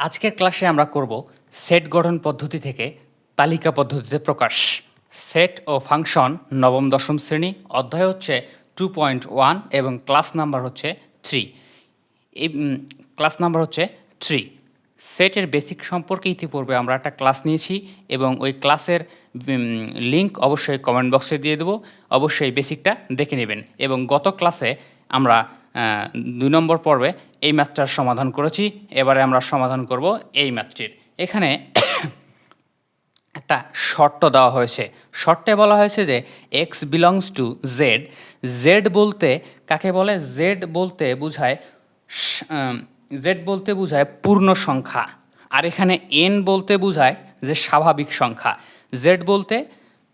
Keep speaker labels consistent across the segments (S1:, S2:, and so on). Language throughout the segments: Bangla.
S1: আজকের ক্লাসে আমরা করব সেট গঠন পদ্ধতি থেকে তালিকা পদ্ধতিতে প্রকাশ। সেট ও ফাংশন নবম দশম শ্রেণী, অধ্যায় হচ্ছে 2.1 এবং ক্লাস নাম্বার হচ্ছে 3। এই ক্লাস নাম্বার হচ্ছে 3। সেটের বেসিক সম্পর্কে ইতিপূর্বে আমরা একটা ক্লাস নিয়েছি এবং ওই ক্লাসের লিঙ্ক অবশ্যই কমেন্ট বক্সে দিয়ে দেবো। অবশ্যই বেসিকটা দেখে নেবেন। এবং গত ক্লাসে আমরা 2 নম্বর পর্বে এই ম্যাথটার সমাধান করেছি। এবারে আমরা সমাধান করব এই ম্যাথটির। এখানে একটা শর্ত দেওয়া হয়েছে। শর্তে বলা হয়েছে যে x belongs to Z. Z বলতে কাকে বলে? জেড বলতে বোঝায় পূর্ণ সংখ্যা, আর এখানে এন বলতে বোঝায় যে স্বাভাবিক সংখ্যা। জেড বলতে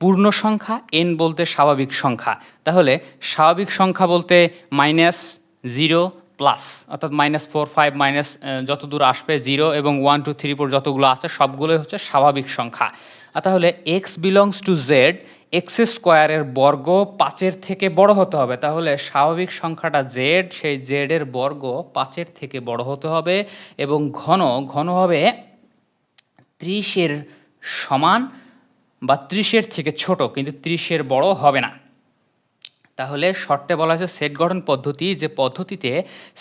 S1: পূর্ণ সংখ্যা, এন বলতে স্বাভাবিক সংখ্যা। তাহলে স্বাভাবিক সংখ্যা বলতে -0 প্লাস, অর্থাৎ -4 5 মাইনাস যত দূর আসবে 0 এবং 1 2 3 4 যতগুলো আছে সবগুলোই হচ্ছে স্বাভাবিক সংখ্যা। তাহলে x belongs to Z, x স্কোয়ারের বর্গ 5-এর থেকে বড় হতে হবে। তাহলে স্বাভাবিক সংখ্যাটা জেড, সেই জেডের বর্গ 5-এর থেকে বড় হতে হবে এবং ঘন হবে 30-এর সমান বা 30-এর থেকে ছোট, কিন্তু 30-এর বড় হবে না। তাহলে শর্তে বলা হয়েছে সেট গঠন পদ্ধতি, যে পদ্ধতিতে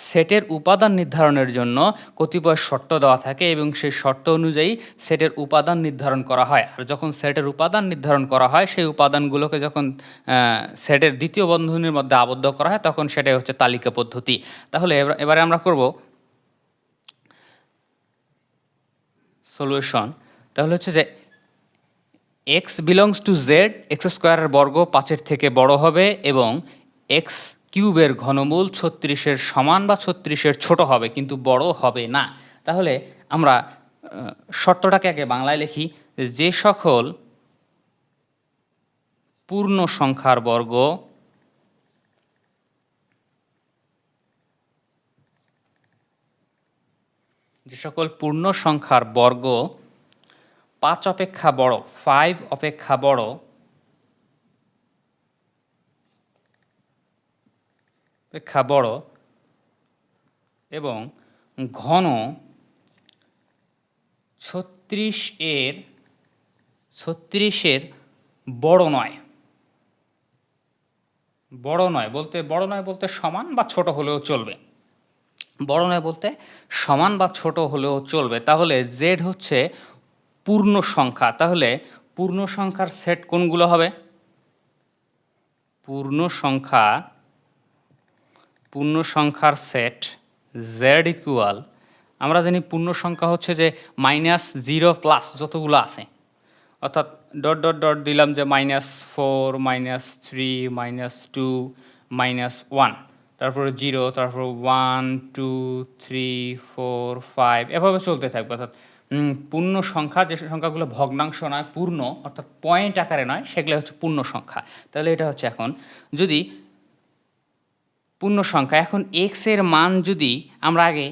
S1: সেটের উপাদান নির্ধারণের জন্য কতিপয় শর্ত দেওয়া থাকে এবং সেই শর্ত অনুযায়ী সেটের উপাদান নির্ধারণ করা হয়। আর যখন সেটের উপাদান নির্ধারণ করা হয়, সেই উপাদানগুলোকে যখন সেটের দ্বিতীয় বন্ধনীর মধ্যে আবদ্ধ করা হয়, তখন সেটাই হচ্ছে তালিকা পদ্ধতি। তাহলে এবারে আমরা করব সলিউশন। তাহলে হচ্ছে যে x belongs to Z, x স্কোয়ারের বর্গ 5-এর থেকে বড় হবে এবং এক্স কিউবের ঘনমূল 36-এর সমান বা 36-এর ছোট হবে, কিন্তু বড় হবে না। তাহলে আমরা শর্তটাকে আগে বাংলায় লিখি। যে সকল পূর্ণ সংখ্যার বর্গ যে সকল পূর্ণ সংখ্যার বর্গ 5 অপেক্ষা বড়, 5 অপেক্ষা বড় এবং ঘন 36-এর বড় নয়। বড় নয় বলতে সমান বা ছোট হলেও চলবে। বড় নয় বলতে সমান বা ছোট হলেও চলবে। তাহলে জেড হচ্ছে পূর্ণ সংখ্যা। তাহলে পূর্ণ সংখ্যার সেট কোনগুলো হবে? পূর্ণ সংখ্যার সেট জেড ইকুয়াল, আমরা জানি পূর্ণ সংখ্যা হচ্ছে যে -0 প্লাস যতগুলো আছে, অর্থাৎ ডট ডট ডট দিলাম যে -4 -3 -2 -1, তারপরে 0, তারপর 1 2 3 4 5 এভাবে চলতে থাকবে। অর্থাৎ পূর্ণ সংখ্যা, যে সংখ্যাগুলো ভগ্নাংশ নয়, পূর্ণ অর্থাৎ পয়েন্ট আকারে নয়, সেগুলো হচ্ছে পূর্ণ সংখ্যা। তাহলে এটা হচ্ছে এখন যদি পূর্ণ সংখ্যা, এখন এক্স এর মান যদি আমরা আগে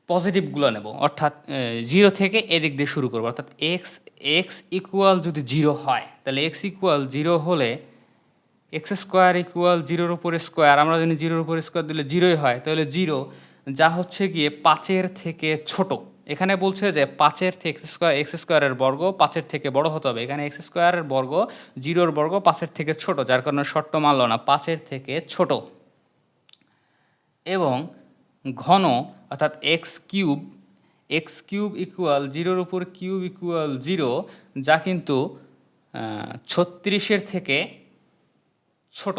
S1: পজিটিভগুলো নেব, অর্থাৎ 0 থেকে এদিক দিয়ে শুরু করবো। অর্থাৎ এক্স ইকুয়াল যদি 0 হয়, তাহলে এক্স ইকুয়াল 0 হলে এক্স স্কোয়ার ইকুয়াল 0-এর উপর স্কোয়ার, আমরা জানি 0-এর উপর স্কোয়ার দিলে 0-ই হয়। তাহলে 0 যা হচ্ছে গিয়ে 5-এর থেকে ছোট। এখানে বলছে যে 5-এর থেকে এক্স স্কোয়ারের বর্গ 5-এর থেকে বড় হতে হবে। এখানে এক্স স্কোয়ারের বর্গ 0-এর বর্গ 5-এর থেকে ছোট, যার কারণে শর্ত মানল না, 5-এর থেকে ছোট। এবং ঘন অর্থাৎ এক্স কিউব ইকুয়াল 0-এর উপর কিউব ইকুয়াল 0, যা কিন্তু 36-এর থেকে ছোট।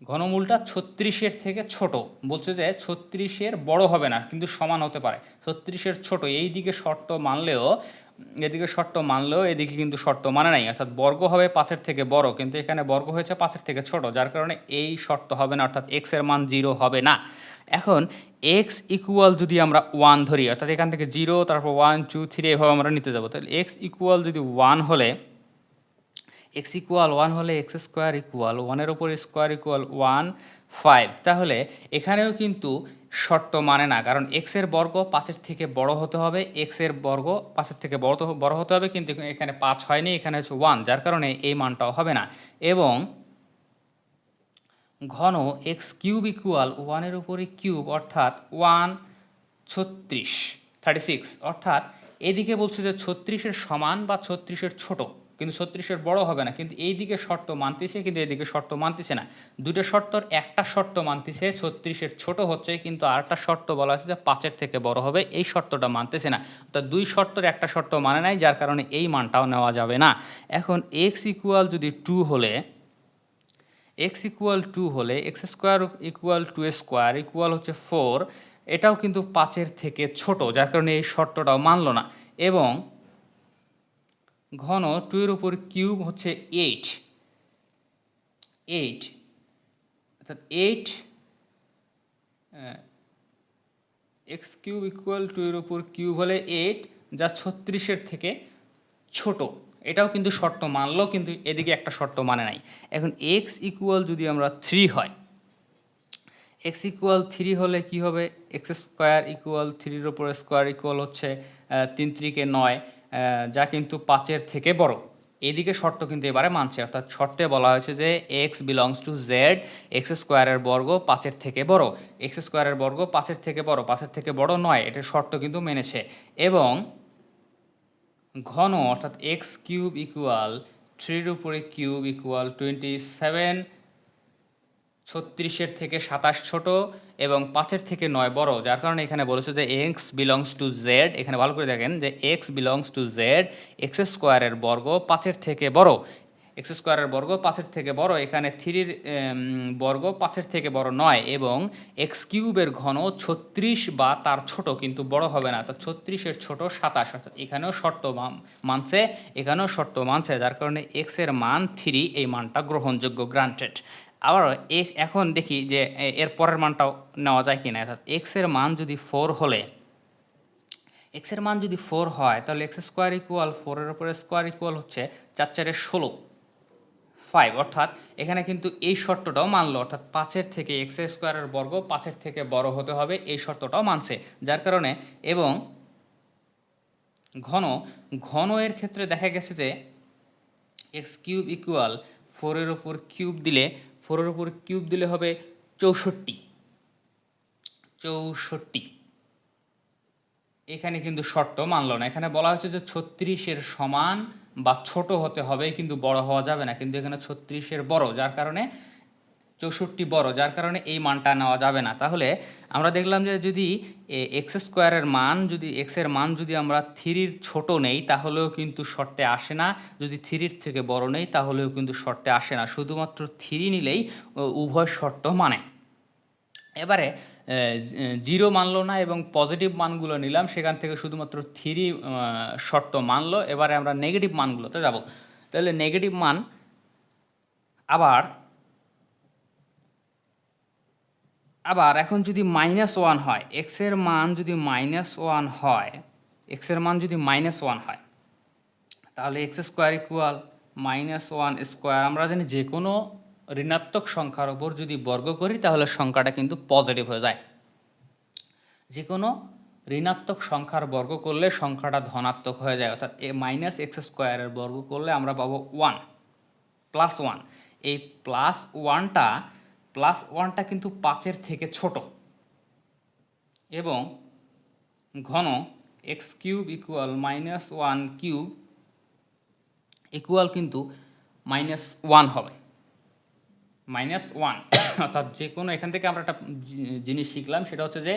S1: ঘনমূলটা 36-এর থেকে ছোট, বলছে যে 36-এর বড় হবে না, কিন্তু সমান হতে পারে। 36-এর ছোট, এই দিকে শর্ত মানলেও এদিকে কিন্তু শর্ত মানে নাই, অর্থাৎ বর্গ হবে 5-এর থেকে বড়, কিন্তু এখানে বর্গ হয়েছে 5-এর থেকে ছোট, যার কারণে এই শর্ত হবে না, অর্থাৎ এক্স এর মান 0 হবে না। এখন এক্স ইকুয়াল যদি আমরা 1 ধরি, অর্থাৎ এখান থেকে 0, তারপর 1 2 3 এভাবে আমরা নিতে যাবো। তাহলে এক্স ইকুয়াল যদি 1 হলে, এক্স স্কোয়ার ইকুয়াল 1-এর উপর স্কোয়ার ইকুয়াল 1 5। তাহলে এখানেও কিন্তু শর্ত মানে না, কারণ এক্স এর বর্গ 5-এর থেকে বড় হতে হবে, এক্স এর বর্গ 5-এর থেকে বড় হতে হবে, কিন্তু এখানে 5 হয়নি, এখানে হচ্ছে 1, যার কারণে এই মানটাও হবে না। এবং ঘন এক্স কিউব ইকুয়াল 1-এর উপরে কিউব, অর্থাৎ 1 36, 36, অর্থাৎ এদিকে বলছে যে 36-এর সমান বা 36-এর ছোট, কিন্তু 36-এর বড় হবে না, কিন্তু এইদিকে শর্ত মানতেছে কিন্তু এদিকে শর্ত মানতেছে না। দুটো শর্তর একটা শর্ত মানতেছে 36-এর ছোট হচ্ছে, কিন্তু আরেকটা শর্ত বলা হচ্ছে যে 5-এর থেকে বড় হবে, এই শর্তটা মানতেছে না। অর্থাৎ দুই শর্তের একটা শর্ত মানে নাই, যার কারণে এই মানটাও নেওয়া যাবে না। এখন x ইকুয়াল যদি 2 হলে, x ইকুয়াল 2 হলে x square equal 2 square equal হচ্ছে 4, এটাও কিন্তু 5-এর থেকে ছোট, যার কারণে এই শর্তটাও মানলো না। এবং ঘন 2 এর উপর কিউব হচ্ছে 8, অর্থাৎ 8 এক্স কিউব ইকুয়াল 2 এর উপর কিউব হলে 8, যা 36-এর থেকে ছোট, এটাও কিন্তু শর্ত মানলো, কিন্তু এদিকে একটা শর্ত মানে নাই। এখন এক্স ইকুয়াল যদি আমরা 3 হয়, এক্স ইকুয়াল 3 হলে কি হবে, এক্স স্কোয়ার ইকুয়াল 3-এর উপর স্কোয়ার ইকুয়াল হচ্ছে 3 3 9, যা কিন্তু 5-এর থেকে বড়। এদিকে শর্ত কিন্তু এবারে মানছে, অর্থাৎ শর্তে বলা হয়েছে যে x belongs to Z, x স্কোয়ারের বর্গ 5-এর থেকে বড়, এক্স স্কোয়ারের বর্গ 5-এর থেকে বড়, 5-এর থেকে বড় নয়, এটার শর্ত কিন্তু মেনেছে। এবং ঘন অর্থাৎ এক্স কিউব ইকুয়াল 3-এর উপরে কিউব ইকুয়াল 27, 36-এর থেকে 27 ছোট এবং 5-এর থেকে 9 বড়, যার কারণে এখানে বলেছে যে এক্স বিলংস টু জেড, এখানে ভালো করে দেখেন যে x belongs to Z, x স্কোয়ারের বর্গ 5-এর থেকে বড়, এক্স স্কোয়ারের বর্গ 5-এর থেকে বড়, এখানে 3-এর বর্গ 5-এর থেকে বড় নয়, এবং এক্স কিউবের ঘন 36 বা তার ছোট, কিন্তু বড় হবে না, তো 36-এর ছোট 27, অর্থাৎ এখানেও শর্ত মানছে, এখানেও শর্ত মানছে, যার কারণে এক্স এর মান 3, এই মানটা গ্রহণযোগ্য, গ্রান্টেড। আবার এখন দেখি যে এর পরের মানটাও নেওয়া যায় কিনা, অর্থাৎ এক্স এর মান যদি 4 হলে, এক্স এর মান যদি 4 হয়, তাহলে এক্স স্কোয়ার ইকুয়াল 4-এর উপরে স্কোয়ার ইকুয়াল হচ্ছে 4 4 16, 5, অর্থাৎ এখানে কিন্তু এই শর্তটাও মানলো, অর্থাৎ 5-এর থেকে এক্স স্কোয়ারের বর্গ 5-এর থেকে বড় হতে হবে, এই শর্তটাও মানছে, যার কারণে। এবং ঘন এর ক্ষেত্রে দেখা গেছে যে এক্স কিউব ইকুয়াল 4-এর উপর কিউব দিলে, 4-এর উপর কিউব দিলে হবে 64, এখানে কিন্তু শর্ত মানলো না, এখানে বলা হচ্ছে যে 36-এর সমান বা ছোট হতে হবে, কিন্তু বড় হওয়া যাবে না, কিন্তু এখানে 36-এর বড়, যার কারণে 64 বড়, যার কারণে এই মানটা নেওয়া যাবে না। তাহলে আমরা দেখলাম যে যদি এক্স স্কোয়ারের মান, যদি এক্স এর মান যদি আমরা 3-এর ছোট নেই তাহলেও কিন্তু শর্তে আসে না, যদি 3-এর থেকে বড় নেই তাহলেও কিন্তু শর্তে আসে না, শুধুমাত্র 3 নিলেই উভয় শর্ত মানে। এবারে 0 মানলো না এবং পজিটিভ মানগুলো নিলাম, সেখান থেকে শুধুমাত্র 3 শর্ত মানলো। এবারে আমরা নেগেটিভ মানগুলোতে যাব। তাহলে নেগেটিভ মান আবার এখন যদি -1 হয়, এক্স এর মান যদি -1 হয়, এক্স এর মান যদি -1 হয়, তাহলে এক্স স্কোয়ার ইকুয়াল -1 স্কোয়ার, আমরা জানি যে কোনো ঋণাত্মক সংখ্যার ওপর যদি বর্গ করি তাহলে সংখ্যাটা কিন্তু পজিটিভ হয়ে যায়, যে কোনো ঋণাত্মক সংখ্যার বর্গ করলে সংখ্যাটা ধনাত্মক হয়ে যায়, অর্থাৎ মাইনাস এক্স স্কোয়ারের বর্গ করলে আমরা পাবো 1 +1, এই +1টা কিন্তু 5-এর থেকে ছোট। এবং ঘন x cube equal -1 cube equal কিন্তু -1 হবে, -1 অর্থাৎ যে কোনো, এখান থেকে আমরা একটা জিনিস শিখলাম, সেটা হচ্ছে যে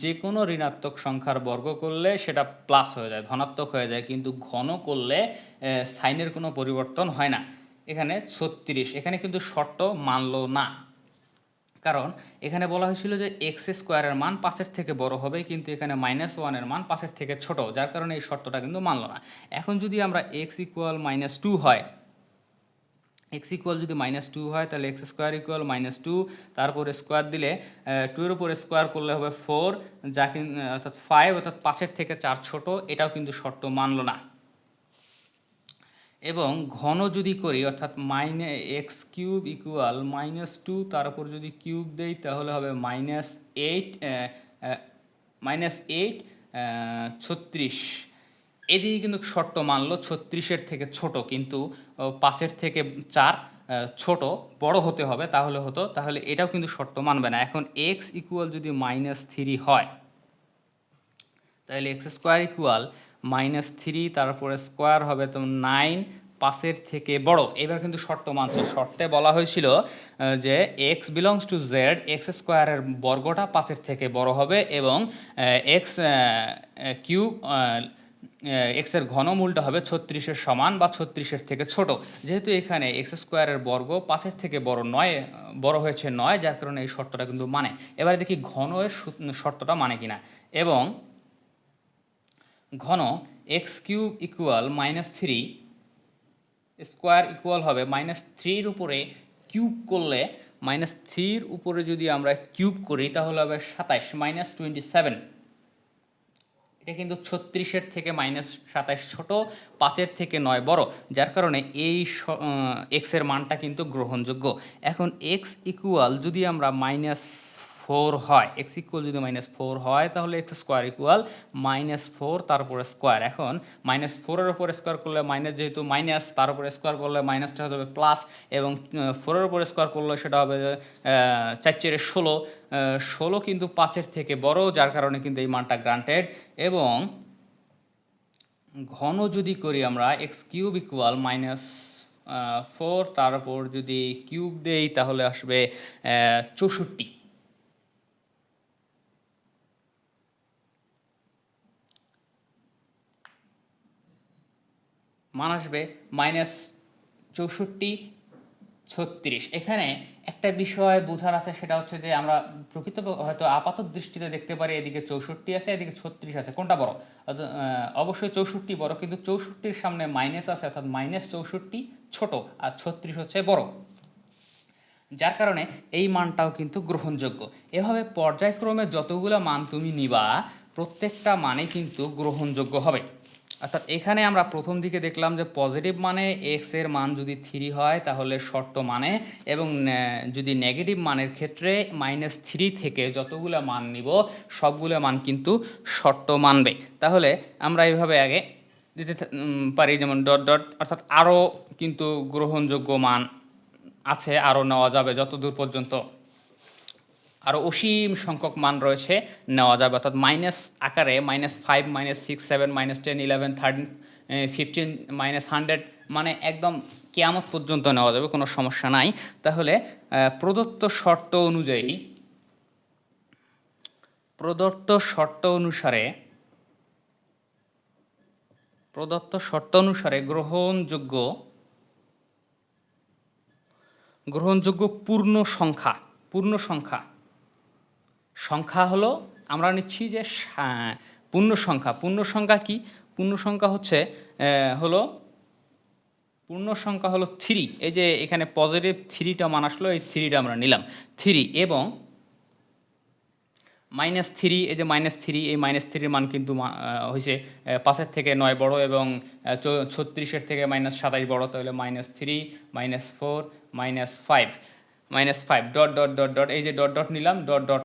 S1: যে কোনো ঋণাত্মক সংখ্যার বর্গ করলে সেটা প্লাস হয়ে যায়, ধনাত্মক হয়ে যায়, কিন্তু ঘন করলে সাইনের কোনো পরিবর্তন হয় না। এখানে 36, এখানে কিন্তু শর্ত মানলো না, কারণ এখানে বলা হয়েছিল যে এক্স স্কোয়ারের মান 5-এর থেকে বড় হবে, কিন্তু এখানে -1-এর মান 5-এর থেকে ছোট, যার কারণে এই শর্তটা কিন্তু মানলো না। এখন যদি আমরা এক্স ইকুয়াল -2 হয়, এক্স ইকুয়াল যদি -2 হয়, তাহলে এক্স স্কোয়ার ইকুয়াল -2, তারপরে স্কোয়ার দিলে 2-এর উপরে স্কোয়ার করলে হবে 4, যা কিন্তু অর্থাৎ 5, অর্থাৎ 5-এর থেকে 4 ছোট, এটাও কিন্তু শর্ত মানলো না। এবং ঘন যদি করি, অর্থাৎ এক্স কিউব ইকুয়াল -2, তার উপর যদি কিউব দেই তাহলে হবে -8, 36, এদিকে কিন্তু শর্ত মানলো 36-এর থেকে ছোট, কিন্তু 5-এর থেকে 4 ছোট, বড় হতে হবে, তাহলে হতো, তাহলে এটাও কিন্তু শর্ত মানবে না। এখন এক্স ইকুয়াল যদি -3 হয়, তাহলে এক্স স্কোয়ার ইকুয়াল -3, তারপরে স্কোয়ার হবে তো 9, 5-এর থেকে বড়। এবার কিন্তু শর্ত মানছে, শর্তে বলা হয়েছিল যে x belongs to Z, x স্কোয়ারের বর্গটা 5-এর থেকে বড় হবে এবং এক্স কিউব এক্স এর ঘনমূলটা হবে 36-এর সমান বা 36-এর থেকে ছোট। যেহেতু এখানে এক্স স্কোয়ারের বর্গ 5-এর থেকে বড় নয়, বড় হয়েছে 9, যার কারণে এই শর্তটা কিন্তু মানে। এবারে দেখি ঘন এর শর্তটা মানে কিনা। এবং ঘন x cube equal -3, square equal হবে -3-এর উপরে কিউব করলে, -3-এর উপরে যদি আমরা কিউব করি তাহলে হবে 27, -27। এটা কিন্তু 36-এর থেকে -27 ছোট, 5-এর থেকে 9 বড়, যার কারণে এই এক্স এর মানটা কিন্তু গ্রহণযোগ্য। এখন এক্স ইকুয়াল যদি আমরা -4 হয়, এক্স ইকুয়াল যদি -4 হয় তাহলে এক্স স্কোয়ার ইকুয়াল -4 তার উপরে স্কোয়ার। এখন -4-এর উপরে স্কোয়ার করলে মাইনাস, যেহেতু মাইনাস তার উপরে স্কোয়ার করলে মাইনাসটা হবে প্লাস, এবং 4-এর উপরে স্কোয়ার করলে সেটা হবে 4×4 = 16, 16 কিন্তু 5-এর থেকে বড়, যার কারণে কিন্তু এই মানটা গ্রান্টেড। এবং ঘন যদি করি আমরা এক্স কিউব ইকুয়াল -4 তার উপর যদি কিউব দেই তাহলে আসবে 64। মান আসবে -64, 36। এখানে একটা বিষয় বোঝার আছে, সেটা হচ্ছে যে আমরা প্রকৃত হয়তো আপাত দৃষ্টিতে দেখতে পারি এদিকে 64 আছে, এদিকে 36 আছে, কোনটা বড়? অবশ্যই 64 বড়, কিন্তু 64-এর সামনে মাইনাস আছে, অর্থাৎ -64 ছোট আর 36 হচ্ছে বড়, যার কারণে এই মানটাও কিন্তু গ্রহণযোগ্য। এভাবে পর্যায়ক্রমে যতগুলো মান তুমি নিবা প্রত্যেকটা মানে কিন্তু গ্রহণযোগ্য হবে। অর্থাৎ এখানে আমরা প্রথম দিকে দেখলাম যে পজিটিভ মানে এক্স এর মান যদি 3 হয় তাহলে শর্ত মানে, এবং যদি নেগেটিভ মানের ক্ষেত্রে -3 থেকে যতগুলো মান নিব সবগুলো মান কিন্তু শর্ত মানবে। তাহলে আমরা এইভাবে আগে দিতে পারি, যেমন ডট ডট, অর্থাৎ আরও কিন্তু গ্রহণযোগ্য মান আছে, আরও নেওয়া যাবে যতদূর পর্যন্ত আরও অসীম সংখ্যক মান রয়েছে নেওয়া যাবে, অর্থাৎ মাইনাস আকারে -5, -6, -7, -10, -11, -13, -15, -100, মানে একদম কিয়ামত পর্যন্ত নেওয়া যাবে, কোনো সমস্যা নাই। তাহলে প্রদত্ত শর্ত অনুযায়ী, প্রদত্ত শর্ত অনুসারে গ্রহণযোগ্য পূর্ণ সংখ্যা হলো, আমরা নিচ্ছি যে পূর্ণ সংখ্যা কি? পূর্ণ সংখ্যা হলো 3। এই যে এখানে পজিটিভ 3টা মান আসলো, এই 3টা আমরা নিলাম 3, এবং -3, এই যে -3, এই -3-এর মান কিন্তু হয়েছে 5-এর থেকে 9 বড়, এবং 36-এর থেকে -27 বড়, তাহলে -3, -4, -5, ডট ডট ডট ডট, এই যে ডট ডট নিলাম, ডট ডট